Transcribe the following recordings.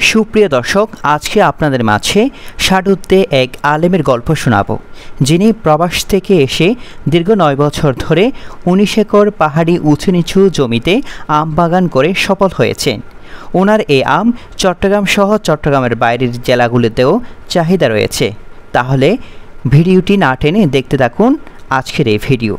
সুপ্রিয় দর্শক, আজকে আপনাদের মাঝে ষাটুর্ধে এক আলেমের গল্প শোনাব, যিনি প্রবাস থেকে এসে দীর্ঘ ৯ বছর ধরে ১৯ একর পাহাড়ি উঁচু নিচু জমিতে আম বাগান করে সফল হয়েছেন। ওনার এই আম চট্টগ্রাম সহ চট্টগ্রামের বাইরের জেলাগুলিতেও চাহিদা রয়েছে। তাহলে ভিডিওটি না টেনে দেখতে থাকুন আজকের এই ভিডিও।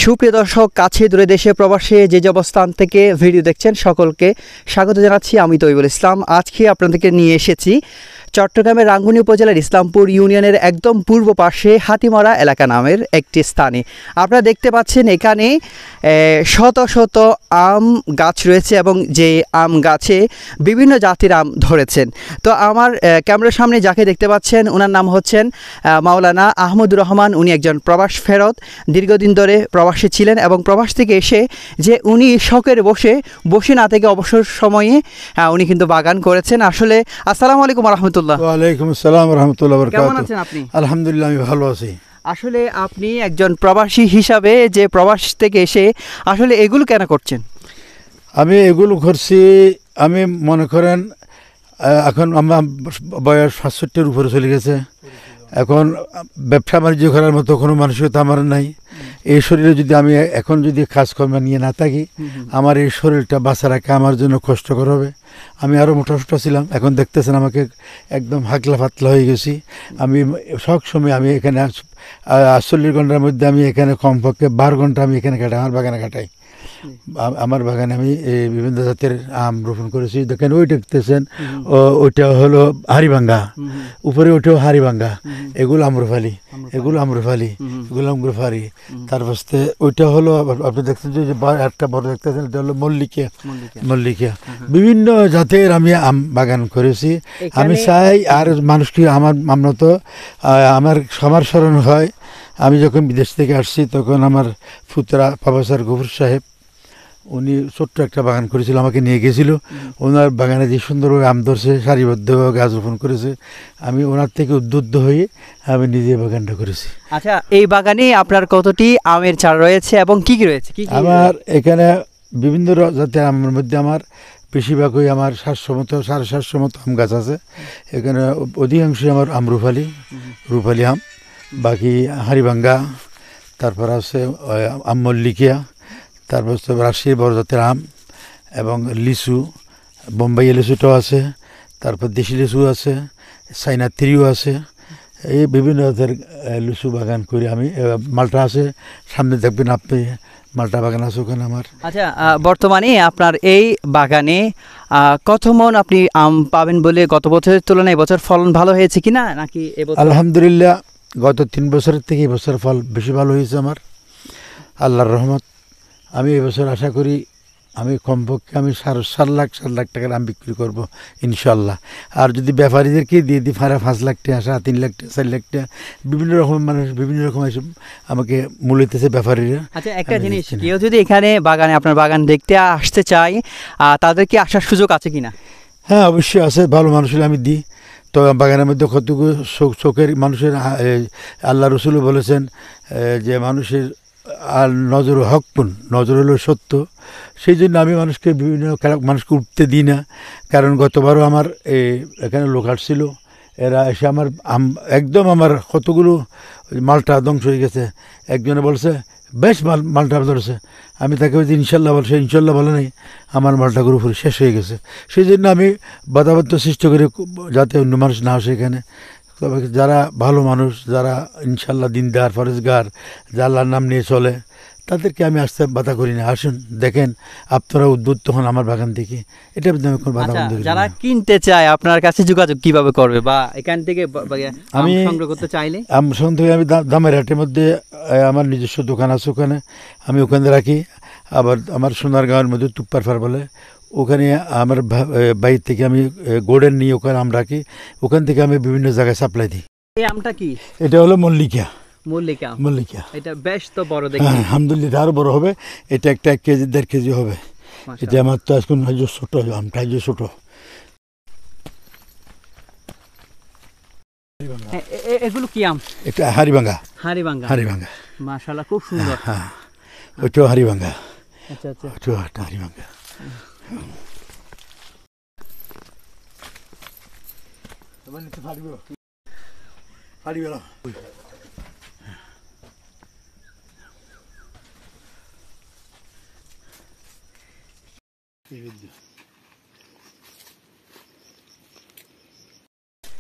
সুপ্রিয় দর্শক, কাছে দূরে দেশে প্রবাসে যে অবস্থান থেকে ভিডিও দেখছেন সকলকে স্বাগত জানাচ্ছি। আমি তৈবুল ইসলাম। আজকে আপনাদেরকে নিয়ে এসেছি চট্টগ্রামের রাঙ্গুনি উপজেলার ইসলামপুর ইউনিয়নের একদম পূর্ব পাশে হাতিমারা এলাকা নামের একটি স্থানে। আপনারা দেখতে পাচ্ছেন এখানে শত শত আম গাছ রয়েছে এবং যে আম গাছে বিভিন্ন জাতির আম ধরেছেন। তো আমার ক্যামেরার সামনে যাকে দেখতে পাচ্ছেন ওনার নাম হচ্ছেন মাওলানা আহমদুর রহমান। উনি একজন প্রবাস ফেরত, দীর্ঘদিন ধরে প্রবাসী ছিলেন এবং প্রবাস থেকে এসে যে উনি শখের বসে না থেকে অবসর সময়ে উনি কিন্তু বাগান করেছেন। আসলে আসসালামু আলাইকুম রহমতুল্লাহ। ওয়ালাইকুম আসসালাম রাহমাতুল্লাহ ওয়া বারাকাতুহু। কেমন আছেন আপনি? আলহামদুলিল্লাহ, আমি ভালো আছি। আসলে আপনি একজন প্রবাসী হিসাবে যে প্রবাস থেকে এসে আসলে এগুলো কেন করছেন? আমি এগুলো করছি, আমি মনে করেন এখন আমার বয়স ৬৫-র উপরে চলে গেছে। এখন ব্যবসা বাণিজ্য করার মতো কোনো মানসিকতা আমার নাই। এই শরীরে যদি আমি এখন যদি কাজকর্ম নিয়ে না থাকি, আমার এই শরীরটা বাঁচা রাখা আমার জন্য কষ্টকর হবে। আমি আরও মোটা ছিলাম, এখন দেখতেছেন আমাকে একদম হাকলা ফাতলা হয়ে গেছি। আমি সব সময় আমি এখানে ৪৮ ঘন্টার মধ্যে আমি এখানে কমপক্ষে ১২ ঘন্টা আমি এখানে কাটাই, আমার বাগানে কাটাই। আমার বাগানে আমি বিভিন্ন জাতের আম রোপণ করেছি। দেখেন ওই দেখতেছেন, ওইটা হলো হাড়িভাঙ্গা, উপরে ওইটাও হাড়িভাঙ্গা। এগুলো আম্রফালি, এগুলো আম্রফালি। তারপর ওইটা হলো আপনি দেখছেন যে একটা বড় দেখতেছেন, এটা হলো মল্লিকা। বিভিন্ন জাতের আমি আম বাগান করেছি। আমি চাই আর মানুষকে আমরা তো আমার স্মরণ হয়। আমি যখন বিদেশ থেকে আসছি তখন আমার ফুতরা প্রফেসর গফুর সাহেব, উনি ছোট্ট একটা বাগান করেছিল, আমাকে নিয়ে গেছিল। ওনার বাগানে যে সুন্দরভাবে আম ধরছে, সারিবদ্ধভাবে গাছ রোপণ করেছে। আমি ওনার থেকে উদ্বুদ্ধ হয়ে আমি নিজে বাগানটা করেছি। আচ্ছা, এই বাগানে আপনার কতটি আমের চারা রয়েছে এবং কি কি রয়েছে? আমার এখানে বিভিন্ন জাতের আমের মধ্যে আমার বেশিরভাগই আমার 700 মতো আম গাছ আছে। এখানে অধিকাংশই আমার রূপালি আম, বাকি হাড়িভাঙ্গা, তারপর আছে আম মল্লিকা, তারপর রাজশাহীর বড় জাতের আম এবং লিচু, বোম্বাই লিচুটাও আছে, তারপর দেশি লিচু আছে, চাইনা তিরিও আছে। এই বিভিন্ন জাতের লিচু বাগান করি আমি। মালটা আছে, সামনে দেখবেন আপনি মালটা বাগান আছে ওখানে আমার। আচ্ছা, বর্তমানে আপনার এই বাগানে কত মন আপনি আম পাবেন বলে গত বছরের তুলনায় এবছর ফলন ভালো হয়েছে কিনা নাকি? আলহামদুলিল্লাহ, গত 3 বছরের থেকে এবছর ফল বেশি ভালো হয়েছে আমার, আল্লাহর রহমত। আমি এবছর আশা করি আমি কমপক্ষে আমি 7 লাখ টাকার আম বিক্রি করবো ইনশাল্লাহ। আর যদি ব্যাপারীদেরকে দিয়ে দিই 5 লাখ টাকা, 3 লাখ টাকা, 4 লাখ টাকা, বিভিন্ন রকম মানুষ বিভিন্ন রকম আমাকে মূল্য দিতেছে ব্যাপারীরা। আচ্ছা, একটা জিনিস, কেউ যদি এখানে বাগানে আপনার বাগান দেখতে আসতে চায়, তাদের কি আসার সুযোগ আছে কিনা? হ্যাঁ, অবশ্যই আছে। ভালো মানুষ হলে আমি দিই। তো বাগানের মধ্যে কতটুকু চোখের মানুষের, আল্লাহ রসুলও বলেছেন যে মানুষের আর নজর হকপুন, নজর হলো সত্য। সেই জন্য আমি মানুষকে মানুষকে উঠতে দিই না। কারণ গতবারও আমার এখানে লোক আসছিল, এরা এসে আমার একদম আমার কতগুলো মালটা ধ্বংস হয়ে গেছে। একজনে বলছে বেশ মালটা ধরেছে, আমি তাকে বলছি ইনশাল্লাহ বলছে, ইনশাল্লাহ বলে নাই, আমার মালটাগুলো উপরে শেষ হয়ে গেছে। সেই জন্য আমি বাধাবাধ্য সৃষ্টি করি যাতে অন্য মানুষ না আসে এখানে। তবে যারা ভালো মানুষ, যারা ইনশাল্লাহ দিনদার ফরেজগার, যা আল্লাহর নাম নিয়ে চলে, তাদেরকে আমি আসতে বাধা করি না। আসুন, দেখেন, আপনারা উদ্বুদ্ধ হন আমার বাগান থেকে। এটা আমি কোনো বাধা বন্ধ করি না। যারা কিনতে চায় আপনার কাছে যোগাযোগ কিভাবে করবে, বা এখান থেকে আমি সংগ্রহ করতে চাইলে? আমি দামের হাটের মধ্যে আমার নিজস্ব দোকান আছে, ওখানে আমি ওখানে রাখি। আবার আমার সোনারগাঁওয়ের মধ্যে তুপ্পারফার বলে, ওখানে আমার বাইর থেকে আমি গোড়ের নিয়ে ওখানে আম রাখি। ওখান থেকে আমি বিভিন্ন জায়গায় সাপ্লাই দিই। এই আমটা কি? এটা হলো মল্লিকা। এটা বেশ তো বড় দেখি। আলহামদুলিল্লাহ, আরো বড় হবে। এটা একটা 1 কেজি 1.5 কেজি হবে। এটা আমার তো এখন ছোট, আমটা ছোট। এগুলো কি আম? এটা হাড়িভাঙ্গা। মাশাআল্লাহ, খুব সুন্দর। হ্যাঁ, ওইটাও হাড়িভাঙ্গা। আচ্ছা আচ্ছা। একটু একটা হাড়ি ভাঙা। এবার নিতে পারবো? পারবে না।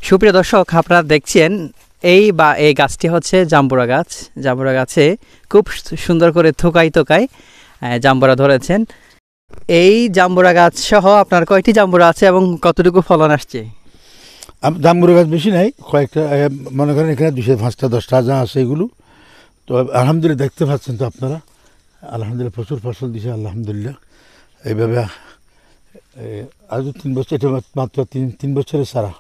সুপ্রিয় দর্শক, আপনারা দেখছেন এই গাছটি হচ্ছে জাম্বুরা গাছ। জাম্বুরা গাছে খুব সুন্দর করে থোকায় থোকায় জাম্বুরা ধরেছেন। এই জাম্বুরা গাছ সহ আপনার কয়টি জাম্বুরা আছে এবং কতটুকু ফলন আসছে? জাম্বুরা গাছ বেশি নাই, কয়েকটা মনে করেন এখানে 200, 5টা 10টা যা আছে এগুলো। তো আলহামদুলিল্লাহ দেখতে পাচ্ছেন তো আপনারা, আলহামদুলিল্লাহ প্রচুর ফসল দিছে আলহামদুলিল্লাহ। এইভাবে আজও 3 বছর, এটা মাত্র 3 বছরের সারা,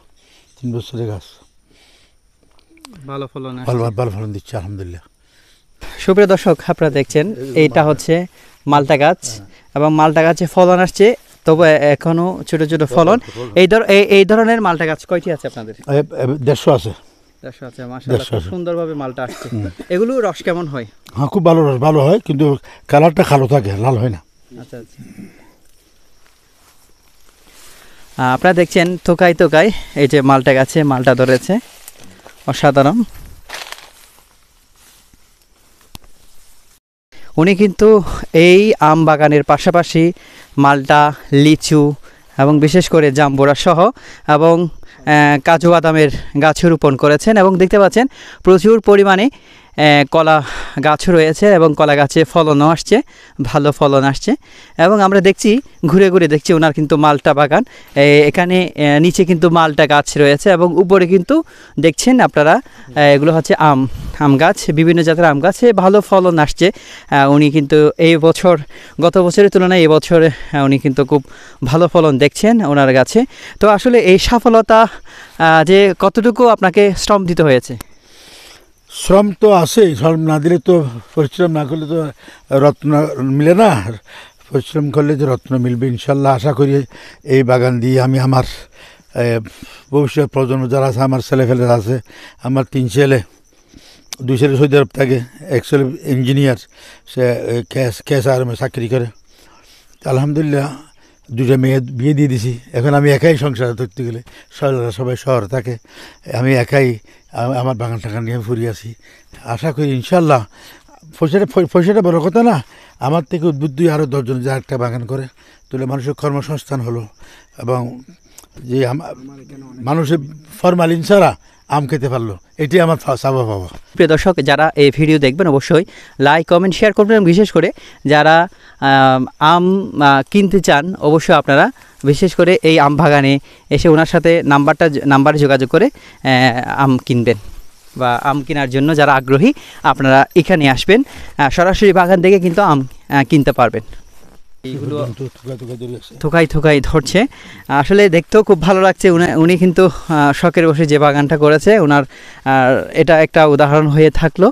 3 বছরের গাছ, ভালো ফলন ভালো ফলন দিচ্ছে আলহামদুলিল্লাহ। সুপ্রিয় দর্শক, আপনারা দেখছেন এইটা হচ্ছে মালটা গাছ এবং মালটা গাছে ফলন আসছে, তবে এখনো ছোট ছোট ফলন। এই ধরনের মালটা গাছ কয়টি আছে আপনাদের? 150 আছে। 150 আছে, মাশাআল্লাহ, খুব সুন্দরভাবে মালটা আসছে। এগুলো রস কেমন হয়? হ্যাঁ, খুব ভালো রস, ভালো হয়, কিন্তু কালারটা কালো থাকে, লাল হয় না। আচ্ছা আচ্ছা। আপনারা দেখছেন থোকায় থোকায় এই যে মালটা গাছে মালটা ধরেছে, অসাধারণ। উনি কিন্তু এই আম বাগানের পাশাপাশি মালটা, লিচু এবং বিশেষ করে জাম্বুরা সহ এবং কাজু বাদামের গাছ রোপণ করেছেন এবং দেখতে পাচ্ছেন প্রচুর পরিমাণে কলা গাছ রয়েছে এবং কলা গাছে ফলনও আসছে, ভালো ফলন আসছে। এবং আমরা দেখছি, ঘুরে ঘুরে দেখছি ওনার কিন্তু মালটা বাগান। এখানে নিচে কিন্তু মালটা গাছ রয়েছে এবং উপরে কিন্তু দেখছেন আপনারা এগুলো হচ্ছে আম গাছ, বিভিন্ন জাতের আম গাছে ভালো ফলন আসছে। উনি কিন্তু এই বছর, গত বছরের তুলনায় এই বছর উনি কিন্তু খুব ভালো ফলন দেখছেন ওনার গাছে। তো আসলে এই সফলতা যে কতটুকু আপনাকে শ্রম দিতে হয়েছে? শ্রম তো আছে, শ্রম না দিলে তো, পরিশ্রম না করলে তো রত্ন মিলে না। পরিশ্রম করলে যে রত্ন মিলবে ইনশাল্লাহ। আশা করি এই বাগান দিয়ে আমি আমার ভবিষ্যৎ প্রজন্ম যারা আছে, আমার ছেলেফেলেরা আছে, আমার 3 ছেলে, 2 ছেলে সৌদি আরব থাকে, এক ছেলে ইঞ্জিনিয়ার, সে KSRM চাকরি করে। আলহামদুলিল্লাহ 2টা মেয়ে বিয়ে দিয়ে দিছি। এখন আমি একাই সংসার ধরতে গেলে, সবাই শহরে থাকে, আমি একাই আমার বাগান টাগান নিয়ে ফুরি আছি। আশা করি ইনশাল্লাহ পয়সাটা বড় কথা না, আমার থেকে উদ্বুদ্ধ আরও 10 জন যা একটা বাগান করে তাহলে মানুষের কর্মসংস্থান হলো, এবং যে মানুষের ফরমালিন ছাড়া আম খেতে পারলো, এটি আমার চাওয়া পাওয়া। প্রিয় দর্শক, যারা এই ভিডিও দেখবেন অবশ্যই লাইক, কমেন্ট, শেয়ার করবেন। বিশেষ করে যারা আম কিনতে চান অবশ্যই আপনারা বিশেষ করে এই আম বাগানে এসে ওনার সাথে নাম্বারে যোগাযোগ করে আম কিনবেন, বা আম কেনার জন্য যারা আগ্রহী আপনারা এখানে আসবেন, সরাসরি বাগান থেকে কিন্তু আম কিনতে পারবেন। এইগুলো থোকাই থোকাই ধরছে, আসলে দেখতেও খুব ভালো লাগছে। উনি কিন্তু শখের বসে যে বাগানটা করেছে ওনার, এটা একটা উদাহরণ হয়ে থাকলো।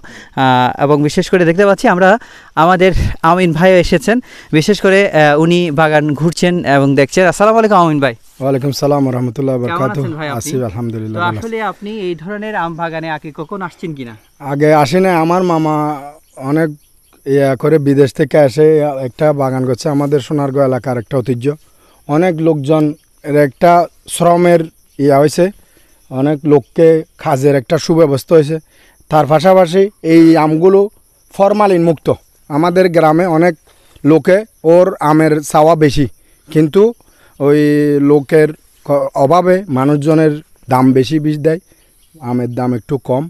এবং বিশেষ করে দেখতে পাচ্ছি আমরা আমাদের আমিন ভাইও এসেছেন, বিশেষ করে উনি বাগান ঘুরছেন এবং দেখছেন। আসসালামু আলাইকুম আমিন ভাই। ওয়ালাইকুম সালাম রাহমাতুল্লাহি ওয়া কেমন বারাকাতুহু। আছেন ভাই আপনি? আছি আলহামদুলিল্লাহ। তো ভালো আছি। আসলে আপনি এই ধরনের আম বাগানে আগে কখন আসছেন কিনা? আগে আসি না, আমার মামা অনেক করে বিদেশ থেকে এসে একটা বাগান করছে। আমাদের সোনারগাঁও এলাকার একটা ঐতিহ্য, অনেক লোকজন এর একটা শ্রমের হয়েছে, অনেক লোককে কাজের একটা সুব্যবস্থা হয়েছে। তার পাশাপাশি এই আমগুলো ফরমালিন মুক্ত। আমাদের গ্রামে অনেক লোকে ওর আমের চাওয়া বেশি, কিন্তু ওই লোকের অভাবে মানুষজনের দাম বেশি দেয়, আমের দাম একটু কম।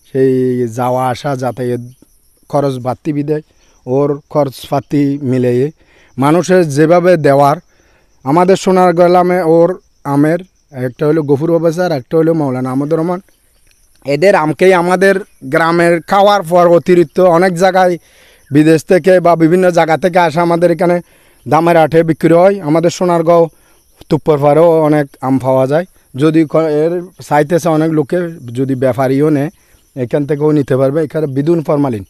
সেই যাওয়া আসা যাতায়াত খরচ বাড়তি বিদেয়, ওর খরচপাতি মিলিয়ে মানুষের যেভাবে দেওয়ার, আমাদের সোনারগাঁও গ্রামে ওর আমের একটা হলো গফুর প্রফেসর, একটা হলো মৌলানা আহমদুর রহমান। এদের আমকেই আমাদের গ্রামের খাওয়ার পর অতিরিক্ত অনেক জায়গায় বিদেশ থেকে বা বিভিন্ন জায়গা থেকে আসা আমাদের এখানে দামের আটে বিক্রি হয়। আমাদের সোনারগাঁও তুপ্পর পাড়েও অনেক আম পাওয়া যায়। যদি এর চাইতেছে অনেক লোকে, যদি ব্যাপারীও নেয় এখান থেকেও নিতে পারবে। এখানে বিদুন ফরমালিন।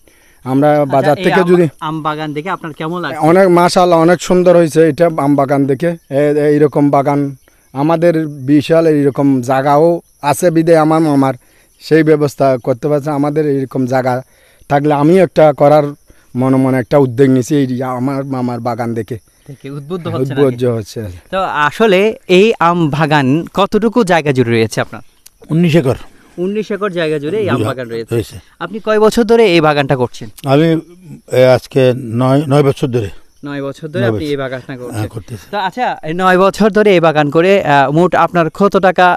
আমরা বাজার থেকে যদি আম বাগান দেখে আপনার কেমন লাগে? অনেক মাশাআল্লাহ, অনেক সুন্দর হয়েছে এটা আম বাগান দেখে। এইরকম বাগান আমাদের বিশাল এইরকম জায়গাও আছে বিদে আমার মামার সেই ব্যবস্থা করতে পারছে। আমাদের এইরকম জায়গা থাকলে আমিও একটা করার মনে মনে একটা উদ্যোগ নিয়েছি এই আমার মামার বাগান দেখে থেকে উদ্বুদ্ধ হচ্ছে নাকি? উদ্বুদ্ধ হচ্ছে। তো আসলে এই আম বাগান কতটুকু জায়গা জুড়ে রয়েছে আপনার? 19 একর 19 একর জায়গা জুড়ে এই আম বাগান রয়েছে। রয়েছে। আপনি কয় বছর ধরে এই বাগানটা করছেন? আমি আজকে 9 বছর ধরে 9 বছর ধরে 9 আপনি বছর। এই বাগানটা করছেন। করতেছি। তো আচ্ছা, 9 বছর ধরে এই বাগান করে মোট আপনার কত টাকা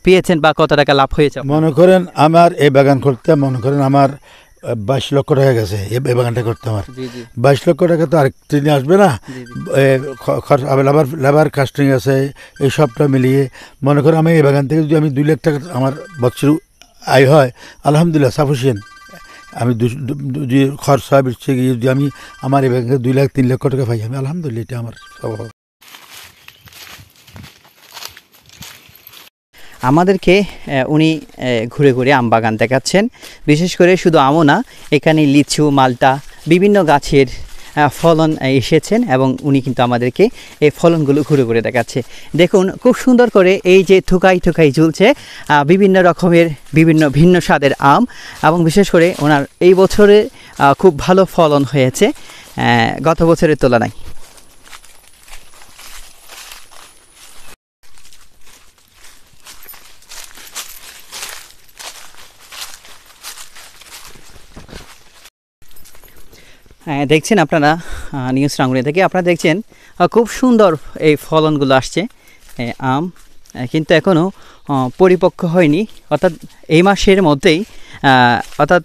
পেয়েছেন বা কত টাকা লাভ হয়েছে আপনার? মনে করেন আমার এই বাগান করতে মনে করেন আমার 22 লক্ষ টাকা গেছে এই বাগানটা করতে আমার। জি জি 22 লক্ষ টাকা তো আরেক ট্রেনে আসবে না, জি জি। খরচ লেবার কাস্টিং আছে, এই সবটা মিলিয়ে মনে করেন আমি এই বাগান থেকে যদি আমি 2 লাখ টাকা আমার বছর আয় হয় আলহামদুলিল্লাহ সাফিসিয়েন্ট। আমি যদি খরচ হয় বেশি গিয়ে যদি আমি আমার এই বাগানে 2 লাখ 3 লক্ষ টাকা পাই আমি আলহামদুলিল্লাহ, এটা আমার স্বভাব। আমাদেরকে উনি ঘুরে ঘুরে আম বাগান দেখাচ্ছেন। বিশেষ করে শুধু আমও না, এখানে লিচু, মালটা, বিভিন্ন গাছের ফলন এসেছেন এবং উনি কিন্তু আমাদেরকে এই ফলনগুলো ঘুরে ঘুরে দেখাচ্ছে। দেখুন খুব সুন্দর করে এই যে থুকাই থুকাই ঝুলছে বিভিন্ন রকমের ভিন্ন স্বাদের আম, এবং বিশেষ করে ওনার এই বছরে খুব ভালো ফলন হয়েছে গত বছরের তুলনায়। হ্যাঁ, দেখছেন আপনারা নিউজ রাঙ্গুনি থেকে আপনারা দেখছেন খুব সুন্দর এই ফলনগুলো আসছে আম, কিন্তু এখনও পরিপক্ক হয়নি। অর্থাৎ এই মাসের মধ্যেই অর্থাৎ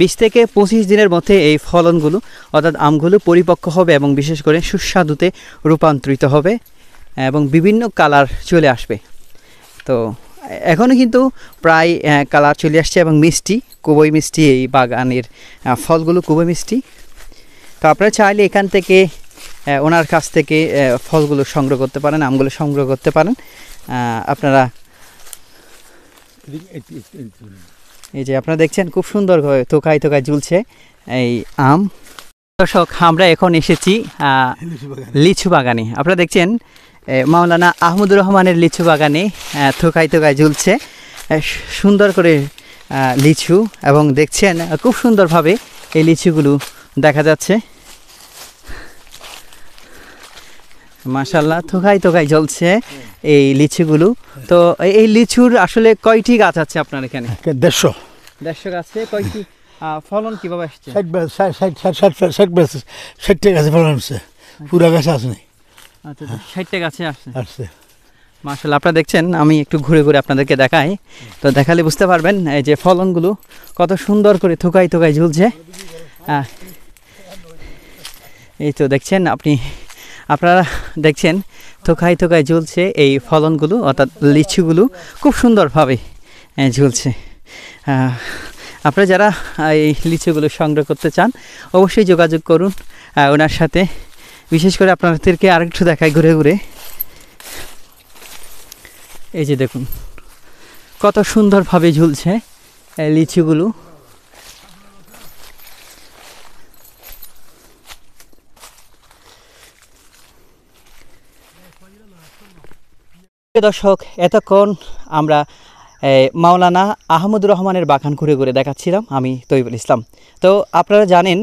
20 থেকে 25 দিনের মধ্যে এই ফলনগুলো অর্থাৎ আমগুলো পরিপক্ক হবে এবং বিশেষ করে সুস্বাদুতে রূপান্তরিত হবে এবং বিভিন্ন কালার চলে আসবে। তো এখনও কিন্তু প্রায় কালার চলে আসছে এবং মিষ্টি, খুবই মিষ্টি এই বাগানের ফলগুলো, খুবই মিষ্টি। তো আপনারা চাইলে এখান থেকে ওনার কাছ থেকে ফলগুলো সংগ্রহ করতে পারেন, আমগুলো সংগ্রহ করতে পারেন। আপনারা এই যে আপনারা দেখছেন খুব সুন্দর থোকায় থোকায় ঝুলছে এই আম। দর্শক, আমরা এখন এসেছি লিচু বাগানে। আপনারা দেখছেন মাওলানা আহমদুর রহমানের লিচু বাগানে থোকায় থোকায় ঝুলছে সুন্দর করে লিচু, এবং দেখছেন খুব সুন্দরভাবে এই লিচুগুলো দেখা যাচ্ছে। মাশাআল্লাহ, থোকায় থোকায় জ্বলছে এই লিচুগুলো। তো এই লিচুর আসলে কয়টি গাছ আছে আপনার এখানে? 150 গাছে কয়টি ফলন কিভাবে আসছে? 60 গাছে ফলন হচ্ছে, পুরা গাছে আসেনি। আচ্ছা, 60টা গাছে আসছে। মাশাআল্লাহ, আপনারা দেখছেন, আমি একটু ঘুরে ঘুরে আপনাদেরকে দেখাই। তো দেখালে বুঝতে পারবেন এই যে ফলনগুলো কত সুন্দর করে থোকায় থোকায় ঝুলছে। এই তো দেখছেন আপনারা দেখছেন থোকায় থোকায় ঝুলছে এই ফলনগুলো, অর্থাৎ লিচুগুলো খুব সুন্দরভাবে ঝুলছে। আপনারা যারা এই লিচুগুলো সংগ্রহ করতে চান অবশ্যই যোগাযোগ করুন ওনার সাথে। বিশেষ করে আপনাদেরকে আরেকটু দেখাই ঘুরে ঘুরে। এই যে দেখুন কত সুন্দরভাবে ঝুলছে এই লিচুগুলো। দর্শক, এতক্ষণ আমরা মাওলানা আহমদুর রহমানের বাগান ঘুরে ঘুরে দেখাচ্ছিলাম, আমি তৈবুল ইসলাম। তো আপনারা জানেন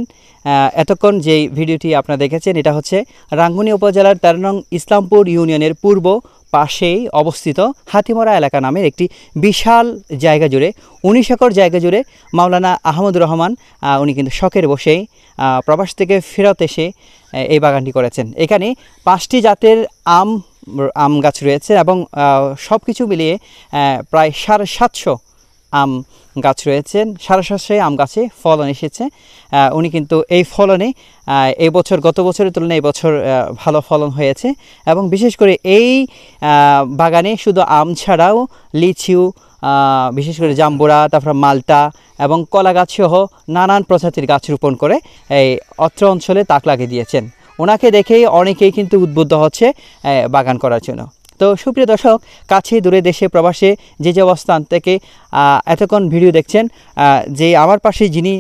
এতক্ষণ যেই ভিডিওটি আপনারা দেখেছেন এটা হচ্ছে রাঙ্গুনি উপজেলার 13 নং ইসলামপুর ইউনিয়নের পূর্ব পাশেই অবস্থিত হাতিমরা এলাকা নামের একটি বিশাল জায়গা জুড়ে 19 একর জায়গা জুড়ে মাওলানা আহমদুর রহমান উনি কিন্তু শখের বসেই প্রবাস থেকে ফেরত এসে এই বাগানটি করেছেন। এখানে 5টি জাতের আম গাছ রয়েছে এবং সব কিছু মিলিয়ে প্রায় 750 আম গাছ রয়েছেন। 750 আম গাছে ফলন এসেছে। উনি কিন্তু এই ফলনে এই বছর গত বছরের তুলনায় এই বছর ভালো ফলন হয়েছে, এবং বিশেষ করে এই বাগানে শুধু আম ছাড়াও লিচু, বিশেষ করে জাম্বুরা, তারপর মালটা এবং কলা গাছ সহ নানান প্রজাতির গাছ রোপণ করে এই অত্র অঞ্চলে তাক লাগিয়ে দিয়েছেন। ওনাকে দেখেই অনেকেই কিন্তু উদ্বুদ্ধ হচ্ছে বাগান করার জন্য। তো সুপ্রিয় দর্শক, কাছে দূরে দেশে প্রবাসে যে অবস্থান থেকে এতক্ষণ ভিডিও দেখছেন, যে আমার পাশে যিনি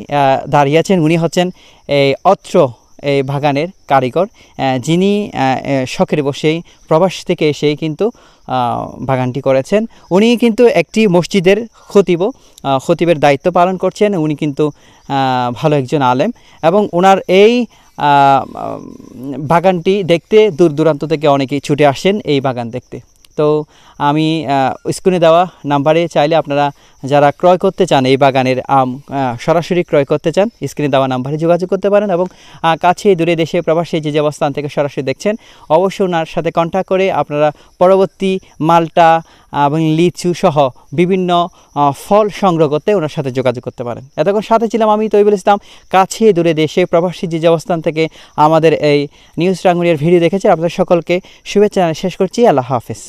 দাঁড়িয়ে আছেন উনি হচ্ছেন এই অত্র এই বাগানের কারিগর, যিনি শখের বসেই প্রবাস থেকে এসেই কিন্তু বাগানটি করেছেন। উনি কিন্তু একটি মসজিদের খতিবের দায়িত্ব পালন করছেন। উনি কিন্তু ভালো একজন আলেম এবং ওনার এই বাগানটি দেখতে দূর দূরান্ত থেকে অনেকেই ছুটে আসেন এই বাগান দেখতে। তো আমি স্ক্রিনে দেওয়া নাম্বারে চাইলে আপনারা যারা ক্রয় করতে চান এই বাগানের আম সরাসরি ক্রয় করতে চান, স্ক্রিনে দেওয়া নাম্বারে যোগাযোগ করতে পারেন। এবং কাছে দূরে দেশে প্রবাসে যে অবস্থান থেকে সরাসরি দেখছেন অবশ্যই ওনার সাথে কন্ট্যাক্ট করে আপনারা পরবর্তী মালটা এবং লিচু সহ বিভিন্ন ফল সংগ্রহ করতে ওনার সাথে যোগাযোগ করতে পারেন। এতক্ষণ সাথে ছিলাম আমি তৈবুল ইসলাম। কাছে দূরে দেশে প্রবাসী যে অবস্থান থেকে আমাদের এই নিউজ রাঙ্গুনিয়ার ভিডিও দেখেছেন আপনাদের সকলকে শুভেচ্ছা শেষ করছি। আল্লাহ হাফেজ।